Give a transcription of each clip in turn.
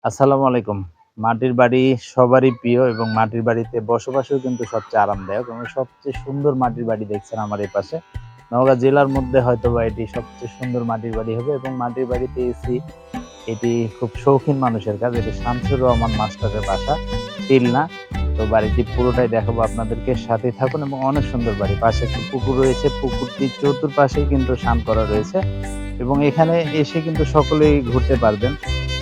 আসসালামু আলাইকুম। মাটির বাড়ি সবারই প্রিয় এবং মাটির বাড়িতে বসবাসও কিন্তু সবচেয়ে আরামদায়ক এবং সবচেয়ে সুন্দর মাটির বাড়ি দেখছেন আমার এই পাশে। নওগাঁ জেলার মধ্যে হয়তোবা এটি সবচেয়ে সুন্দর মাটির বাড়ি হবে এবং মাটির বাড়ি পেয়েছি এটি খুব শৌখিন মানুষের কাজ। এটি শামসুর রহমান মাস্টারের বাসা, তিলনা। তো বাড়িটি পুরোটাই দেখাবো আপনাদেরকে, সাথেই থাকুন এবং অনেক সুন্দর বাড়ি। পাশে একটি পুকুর রয়েছে, পুকুরটির চতুর্পাশেই কিন্তু শান করা রয়েছে এবং এখানে এসে কিন্তু সকলেই ঘুরতে পারবেন।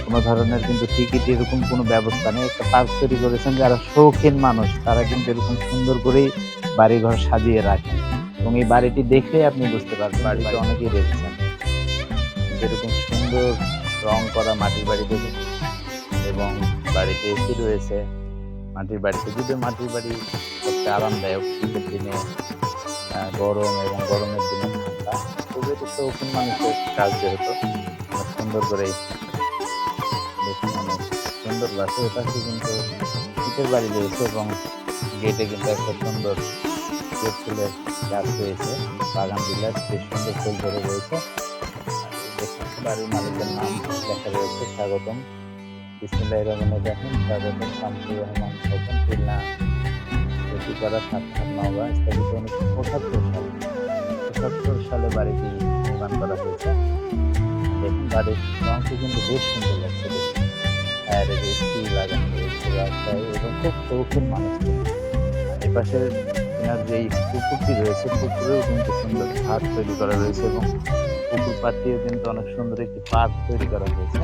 কোনো ধরনের কিন্তু টিকিট এরকম কোনো ব্যবস্থা নেই। একটা পার্ক তৈরি করেছেন যারা শৌখিন মানুষ তারা কিন্তু এরকম সুন্দর করেই বাড়িঘর সাজিয়ে রাখেন এবং এই বাড়িটি দেখলেই আপনি বুঝতে পারবেন বাড়িতে অনেকেই রেখেছেন। যেরকম সুন্দর রং করা মাটির বাড়ি দেখেন এবং বাড়িতে এসি রয়েছে। মাটির বাড়িতে যদিও মাটির বাড়ি সবচেয়ে আরামদায়ক, শীতের দিনে গরম এবং গরমের দিনে ঠান্ডা। তবে এটি শৌখিন মানুষের কাজ যেহেতু অনেক সুন্দর করেই দেখুন, অনেক সুন্দর লাগছে। এপাশে কিন্তু ইটের বাড়ি রয়েছে এবং গেটে কিন্তু একটা সুন্দর ফুলের গাছ রয়েছে, বাগান বিলাস, বেশ সুন্দর ফুল ধরে রয়েছে। দেখুন বাড়ির মালিকের নাম লেখা রয়েছে, স্বাগতম বিসমিল্লাহির রহমানির রহিম, স্বাগতম শামসুর রহমান ভবন, তিলনা, সচিপাড়া, সাতক্ষীরা, নওগাঁ। স্থাপিত 1977 সালে বাড়িটি নির্মাণ করা হয়েছে। দেখুন বাড়ির রংটি কিন্তু বেশ সুন্দর লাগছে দেখুন। আর এসি লাগানো রয়েছে রাস্তায় এবং খুব শৌখিন মানুষ। এপাশে এনার যেই পুকুরটি রয়েছে পুকুরেও কিন্তু সুন্দর ঘাট তৈরি করা রয়েছে এবং পুকুর পাড়টিও কিন্তু অনেক সুন্দর একটি পার্ক তৈরি করা হয়েছে।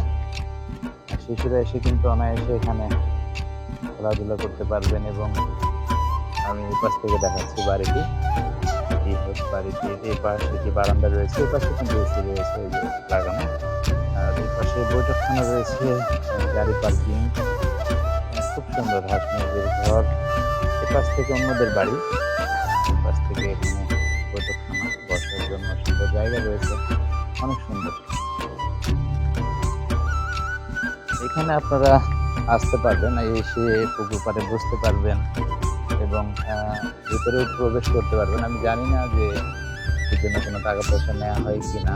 শিশুরা এসে কিন্তু অনায়াসে এখানে খেলাধুলা করতে পারবেন এবং আমি এই পাশ থেকে দেখাচ্ছি বাড়িটি। এই বাড়িটির এই পাশে একটি বারান্দা রয়েছে, এই পাশে কিন্তু এসি রয়েছে এই যে লাগানো। আর এই পাশে বৈঠকখানা রয়েছে, গাড়ি পার্কিং, খুব সুন্দর হাঁস মুরগির ঘর। এপাশ থেকে অন্যদের বাড়ি, এপাশ থেকে এখানে বৈঠকখানা, বসার জন্য সুন্দর জায়গা রয়েছে, অনেক সুন্দর। এখানে আপনারা আসতে পারবেন, এসে পুকুর পাড়ে বসতে পারবেন এবং ভিতরেও প্রবেশ করতে পারবেন। আমি জানি না যে এর জন্য কোনো টাকা পয়সা নেওয়া হয় কি না,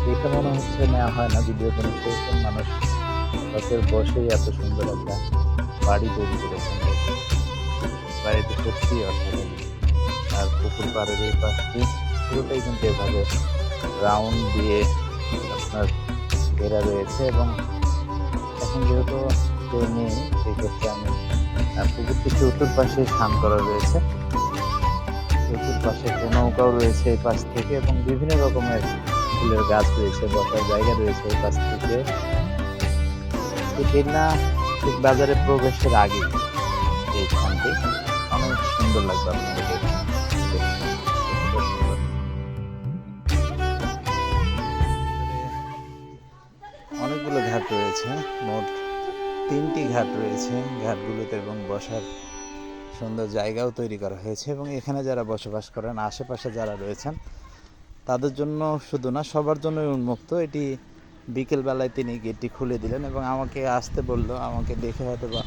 দেখে মনে হচ্ছে নেওয়া হয় না, যদিও কোনো শৌখিন মানুষ বছর বসেই এত সুন্দর একটা বাড়ি তৈরি করেছেন। বাড়িটি সত্যিই অসাধারণ। আর পুকুর পাড়ের এই পাশটি পুরোটাই কিন্তু এভাবে রাউন্ড দিয়ে আপনার ঘেরা রয়েছে এবং এখন যেহেতু কেউ নেই সেক্ষেত্রে আমি পুকুরটি চতুর্পাশে স্নান করা রয়েছে, চতুর্পাশে একটা নৌকাও রয়েছে এই পাশ থেকে এবং বিভিন্ন রকমের ফুলের গাছ রয়েছে, বসার জায়গা রয়েছে এই পাশ থেকে। না ঠিক বাজারে প্রবেশের আগে এই স্থানটি অনেক সুন্দর লাগবে আপনাদের দেখে। অনেকগুলো ঘাট রয়েছে, মোট 3টি ঘাট রয়েছে। ঘাটগুলোতে এবং বসার সুন্দর জায়গাও তৈরি করা হয়েছে এবং এখানে যারা বসবাস করেন আশেপাশে যারা রয়েছেন তাদের জন্য শুধু না সবার জন্যই উন্মুক্ত। এটি বিকেলবেলায় তিনি গেটটি খুলে দিলেন এবং আমাকে আসতে বললো, আমাকে দেখে হয়তো বা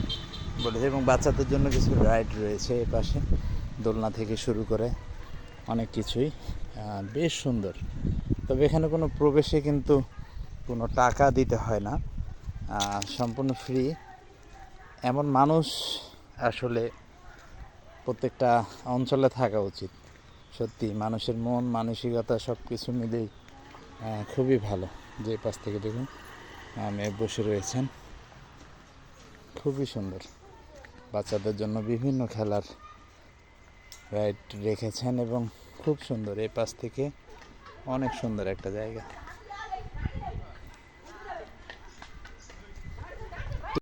বলেছে। এবং বাচ্চাদের জন্য কিছু রাইড রয়েছে এ পাশে, দোলনা থেকে শুরু করে অনেক কিছুই বেশ সুন্দর। তবে এখানে কোনো প্রবেশে কিন্তু কোনো টাকা দিতে হয় না, সম্পূর্ণ ফ্রি। এমন মানুষ আসলে প্রত্যেকটা অঞ্চলে থাকা উচিত। সত্যি মানুষের মন মানসিকতা সব কিছু মিলেই খুবই ভালো। যে পাশ থেকে দেখুন মেয়ে বসে রয়েছেন, খুবই সুন্দর। বাচ্চাদের জন্য বিভিন্ন খেলার রাইড রেখেছেন এবং খুব সুন্দর। এই পাশ থেকে অনেক সুন্দর একটা জায়গা।